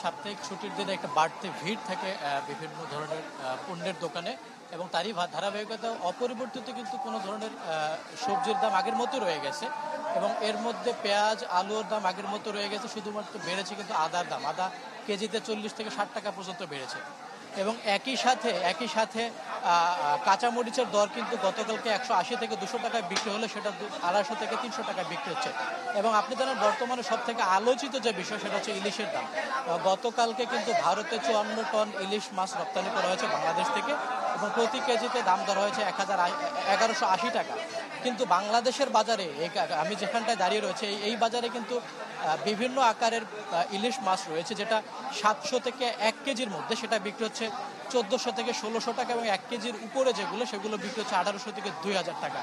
সাপ্তাহিক ছুটির দিনে একটা বাড়তি ভিড় থাকে বিভিন্ন ধরনের পণ্যের দোকানে, এবং তারই ধারাবাহিকতা অপরিবর্তিত কিন্তু কোনো ধরনের সবজির দাম আগের মতো রয়ে গেছে, এবং এর মধ্যে পেঁয়াজ আলুর দাম আগের মতো রয়ে গেছে। শুধুমাত্র বেড়েছে কিন্তু আদার দাম, আদা কেজিতে 40 থেকে 60 টাকা পর্যন্ত বেড়েছে। এবং একই সাথে কাঁচামরিচের দর কিন্তু গতকালকে 180 থেকে 200 টাকায় বিক্রি হলে সেটা 250 থেকে 300 টাকায় বিক্রি হচ্ছে। এবং আপনি জানেন বর্তমানে সব থেকে আলোচিত যে বিষয় সেটা হচ্ছে ইলিশের দাম। গতকালকে কিন্তু ভারতে 54 টন ইলিশ মাছ রপ্তানি করা হয়েছে বাংলাদেশ থেকে, এবং প্রতি কেজিতে দাম ধরা হয়েছে 1180 টাকা। কিন্তু বাংলাদেশের বাজারে আমি যেখানটায় দাঁড়িয়ে রয়েছে এই বাজারে কিন্তু বিভিন্ন আকারের ইলিশ মাছ রয়েছে, যেটা 700 থেকে 1 কেজির মধ্যে সেটা বিক্রি হচ্ছে 1400 থেকে 1600 টাকা, এবং 1 কেজির উপরে সেগুলো বিক্রি হচ্ছে 1800 থেকে 2000 টাকা।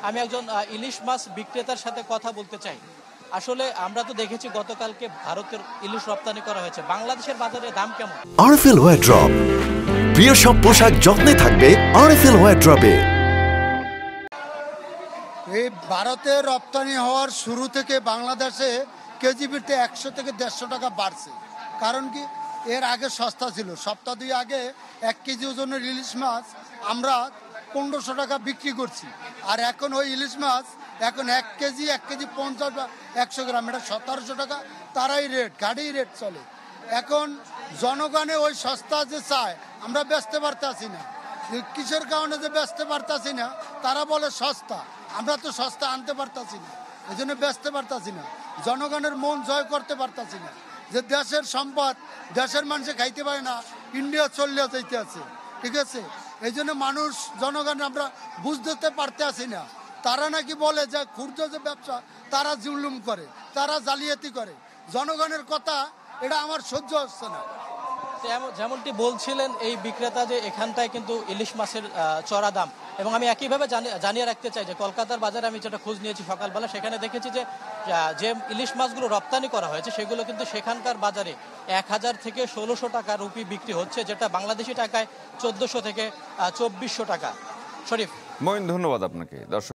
আমি একজন ইলিশ মাছ বিক্রেতার সাথে কথা বলতে চাই। আসলে আমরা তো দেখেছি গতকালকে ভারতের ইলিশ রপ্তানি করা হয়েছে, বাংলাদেশের বাজারে দাম কেমন? আরএফএল ওয়ারড্রপ, প্রিয় সব পোশাক যত্নে থাকবে আরএফএল ওয়ারড্রপে। এই ভারতে রপ্তানি হওয়ার শুরু থেকে বাংলাদেশে কেজি পিঠে 100 থেকে 150 টাকা বাড়ছে। কারণ কি, এর আগে সস্তা ছিল। সপ্তাহ 2 আগে 1 কেজি ওজনের ইলিশ মাছ আমরা 1500 টাকা বিক্রি করছি, আর এখন ওই ইলিশ মাছ এখন 1 কেজি 50 বা 100 গ্রাম, এটা 1700 টাকা। তারাই রেট, গাড়ি রেট চলে। এখন জনগণে ওই সস্তা যে চায় আমরা বেচতে পারতাছি না। কিসের কারণে যে বেচতে পারতাছি না, তারা বলে সস্তা, আমরা তো সস্তা আনতে পারতাছি না, এই জন্য বেচতে পারতাছি না। জনগণের মন জয় করতে পারতাছি না, যে দেশের সম্পদ দেশের মানুষে খাইতে পারে না, ইন্ডিয়া চলে যাইতে আছে। ঠিক আছে, এই জন্য মানুষ জনগণ আমরা বুঝতে পারতে আসি না। তারা নাকি বলে যে ক্ষুদ্র যে ব্যবসা তারা জুলুম করে, তারা জালিয়াতি করে। জনগণের কথা এটা আমার সহ্য হচ্ছে না। যেমনটি বলছিলেন এই বিক্রেতা, যে এখানটায় কিন্তু ইলিশ মাছের চড়া দাম। এবং আমি একইভাবে জানিয়ে রাখতে চাই যে কলকাতার বাজারে আমি যেটা খোঁজ নিয়েছি সকালবেলা, সেখানে দেখেছি যে ইলিশ মাছগুলো রপ্তানি করা হয়েছে সেগুলো কিন্তু সেখানকার বাজারে 1000 থেকে 1600 টাকা রুপি বিক্রি হচ্ছে, যেটা বাংলাদেশি টাকায় 1400 থেকে 2400 টাকা। শরীফ, মঈন, ধন্যবাদ আপনাকে। দর্শক